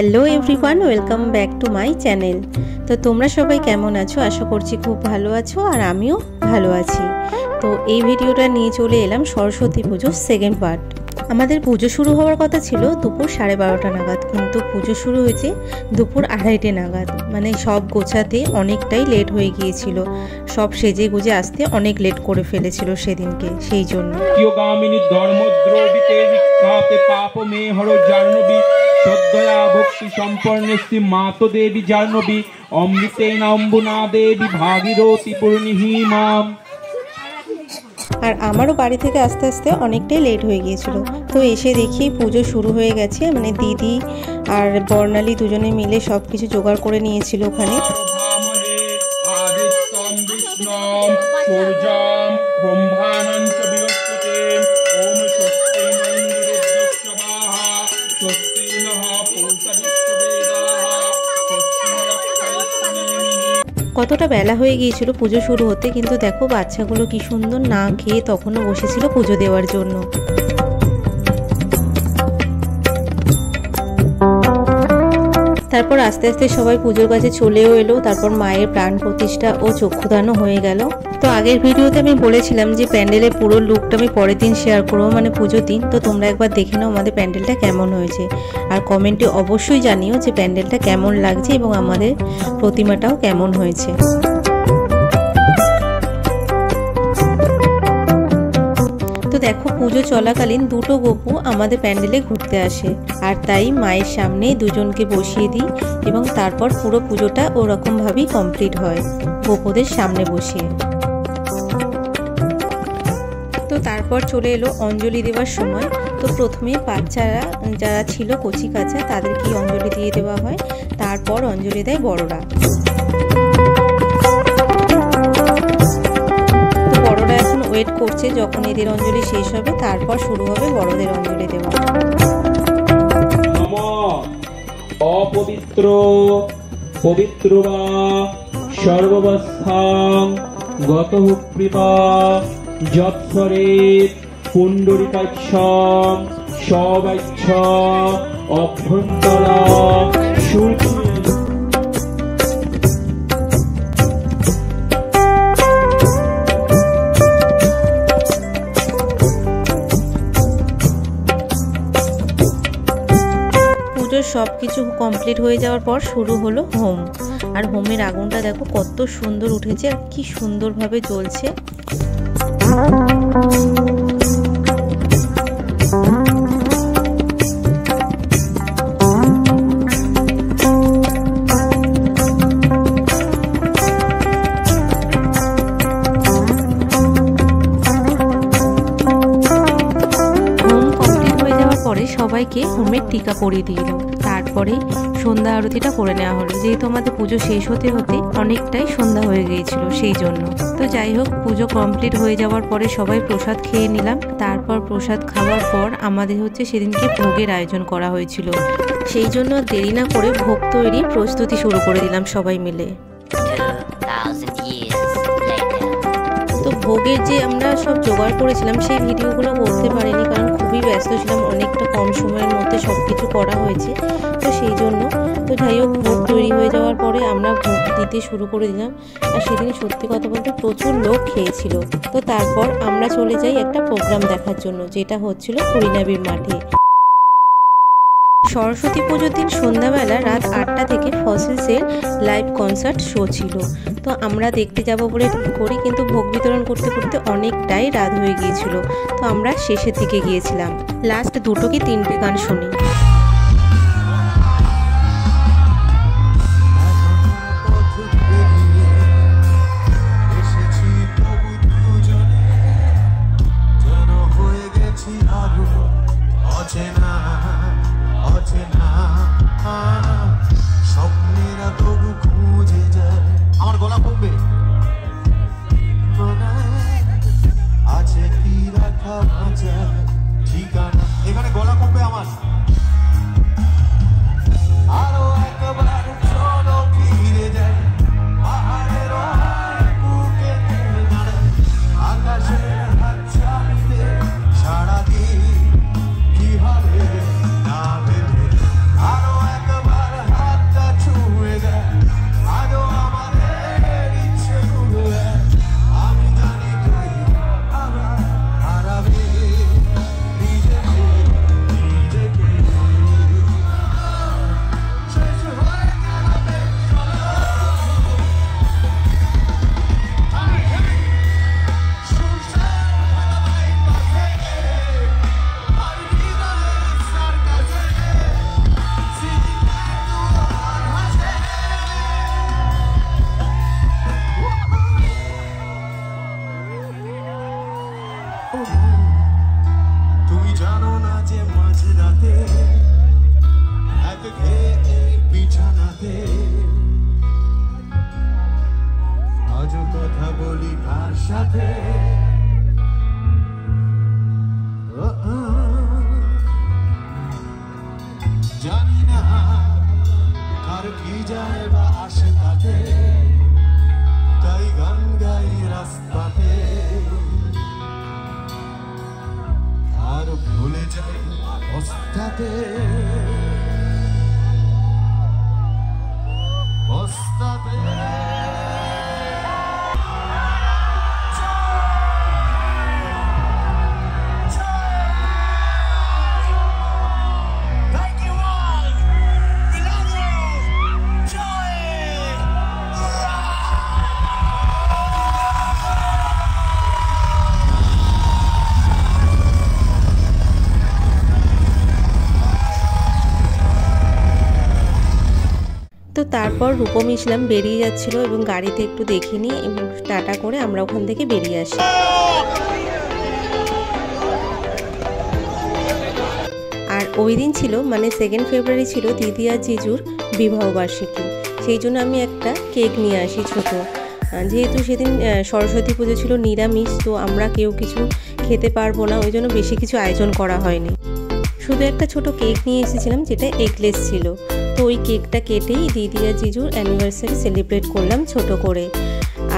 Hello everyone, welcome back to my channel. তো তোমরা সবাই কেমন আছো? আশা করছি খুব ভালো আছো, আর আমিও ভালো আছি। তো এই ভিডিওটা নিয়ে চলে এলাম সরস্বতী পুজোর সেকেন্ড পার্ট। আমাদের পুজো শুরু হওয়ার কথা ছিল দুপুর 12:30 নাগাদ, কিন্তু পুজো শুরু হয়েছে দুপুর 2:30 নাগাদ। মানে সব গোছাতে অনেকটাই লেট হয়ে গিয়েছিল, সব সেজে গুজে আসতে অনেক লেট করে ফেলেছিল সেদিনকে, সেই জন্য। শ্রদ্ধয়া ভক্তি সম্পন্নস্তি মাতো দেবী জাহ্নবী অমৃতেন অম্বুনা দেবী ভাগীরথী পূর্ণিমাম। আর আমারও বাড়ি থেকে আস্তে আস্তে অনেকটাই লেট হয়ে গিয়েছিল। তো এসে দেখি পুজো শুরু হয়ে গেছে। মানে দিদি আর বর্ণালী দুজনে মিলে সব কিছু জোগাড় করে নিয়েছিল ওখানে। কতটা বেলা হয়ে গিয়েছিল পুজো শুরু হতে, কিন্তু দেখো বাচ্চাগুলো কি সুন্দর না খেয়ে তখনও বসেছিল পুজো দেওয়ার জন্য। তারপর আস্তে আস্তে সবাই পুজোর কাছে চলেও এলো। তারপর মায়ের প্রাণ প্রতিষ্ঠা ও চক্ষুদানও হয়ে গেল। তো আগের ভিডিওতে আমি বলেছিলাম যে প্যান্ডেলের পুরো লুকটা আমি পরের দিন শেয়ার করবো, মানে পুজোর দিন। তো তোমরা একবার দেখে নাও আমাদের প্যান্ডেলটা কেমন হয়েছে, আর কমেন্টে অবশ্যই জানিও যে প্যান্ডেলটা কেমন লাগছে এবং আমাদের প্রতিমাটাও কেমন হয়েছে। তো দেখো পুজো চলাকালীন দুটো গপু আমাদের প্যান্ডেলে ঘুরতে আসে, আর তাই মায়ের সামনে দুজনকে বসিয়ে দিই এবং তারপর পুরো পুজোটা ওরকমভাবেই কমপ্লিট হয় গপুদের সামনে বসিয়ে। তো তারপর চলে এলো অঞ্জলি দেওয়ার সময়। তো প্রথমে বাচ্চারা যারা ছিল কচি কাঁচা তাদেরকে অঞ্জলি দিয়ে দেওয়া হয়, তারপর অঞ্জলি দেয় বড়রা। বড়রা এখন ওয়েট করছে যখন এদের অঞ্জলি শেষ হবে তারপর শুরু হবে বড়দের অঞ্জলি দেওয়া। অপবিত্র পবিত্র বা সর্বাবস্থাং গতঃ কৃপা যৎসরেত পুণ্ডরিকাক্ষং সবাইচ্ছ অভ্যন্তরা শুদ্ধি। সবকিছু কমপ্লিট হয়ে যাওয়ার পর শুরু হলো হোম। আর হোমের আগুনটা দেখো কত সুন্দর উঠেছে আর কি সুন্দরভাবে জ্বলছে। সবাইকে হোমের টিকা পরিয়ে দিল, তারপরে সন্ধ্যা আরতিটা করে নেওয়া হলো, যেহেতু আমাদের পুজো শেষ হতে হতে অনেকটাই সন্ধ্যা হয়ে গিয়েছিল সেই জন্য। তো যাই হোক, পুজো কমপ্লিট হয়ে যাওয়ার পরে সবাই প্রসাদ খেয়ে নিলাম। তারপর প্রসাদ খাওয়ার পর আমাদের সেদিনকে ভোগের আয়োজন করা হয়েছিল, সেই জন্য দেরি না করে ভোগ তৈরি প্রস্তুতি শুরু করে দিলাম সবাই মিলে। তো ভোগের যে আমরা সব জোগাড় করেছিলাম সেই ভিডিওগুলো করতে পারিনি, কারণ খুবই ব্যস্ত ছিলাম, অনেকটা কম সময়ের মধ্যে সব কিছু করা হয়েছে, তো সেই জন্য। তো যাই হোক, ভোগ তৈরি হয়ে যাওয়ার পরে আমরা ভোগ দিতে শুরু করে দিলাম। আর সেদিন সত্যি কথা বলতে প্রচুর লোক খেয়েছিল। তো তারপর আমরা চলে যাই একটা প্রোগ্রাম দেখার জন্য, যেটা হচ্ছিল হরিনাবির মাঠে। সরস্বতী পুজোর দিন সন্ধ্যাবেলা রাত 8টা থেকে ফসিলসের লাইভ কনসার্ট শো ছিল। তো আমরা দেখতে যাব বলে করি, কিন্তু ভোগ বিতরণ করতে করতে অনেকটাই রাত হয়ে গিয়েছিল। তো আমরা শেষের দিকে গিয়েছিলাম, লাস্ট 2 কি 3টে গান শুনি। আমার গলা কমবে আছে কি রাখা ঠিকানা, এখানে গলা কমবে আমার। কি যায় বা আসে তাতে, তাই গান গাই রাস্তাতে, আর ভুলে যাই বস্তাতে, বস্তাতে। তো তারপর রূপম ইসলাম বেরিয়ে যাচ্ছিল এবং গাড়িতে একটু দেখিনি এবং টাটা করে আমরা ওখান থেকে বেরিয়ে আসি। আর ওই দিন ছিল মানে 2 ফেব্রুয়ারি ছিল দিদি আর জিজুর বিবাহবার্ষিকী, সেই জন্য আমি একটা কেক নিয়ে আসি ছোট। যেহেতু সেদিন সরস্বতী পুজো ছিল, নিরামিষ, তো আমরা কেউ কিছু খেতে পারবো না, ওই জন্য বেশি কিছু আয়োজন করা হয়নি। শুধু একটা ছোট কেক নিয়ে এসেছিলাম যেটা এগলেস ছিল। তো ওই কেকটা কেটেই দিদি আর জিজুর অ্যানিভার্সারি সেলিব্রেট করলাম ছোট করে।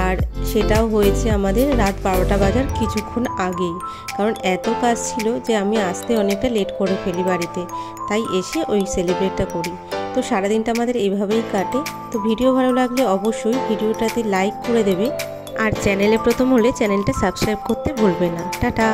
আর সেটাও হয়েছে আমাদের রাত 12টা বাজার কিছুক্ষণ আগেই, কারণ এত কাজ ছিল যে আমি আসতে অনেকটা লেট করে ফেলি বাড়িতে, তাই এসে ওই সেলিব্রেটটা করি। তো সারাদিনটা আমাদের এইভাবেই কাটে। তো ভিডিও ভালো লাগলে অবশ্যই ভিডিওটাতে লাইক করে দেবে, আর চ্যানেলে প্রথম হলে চ্যানেলটা সাবস্ক্রাইব করতে ভুলবে না। টাটা।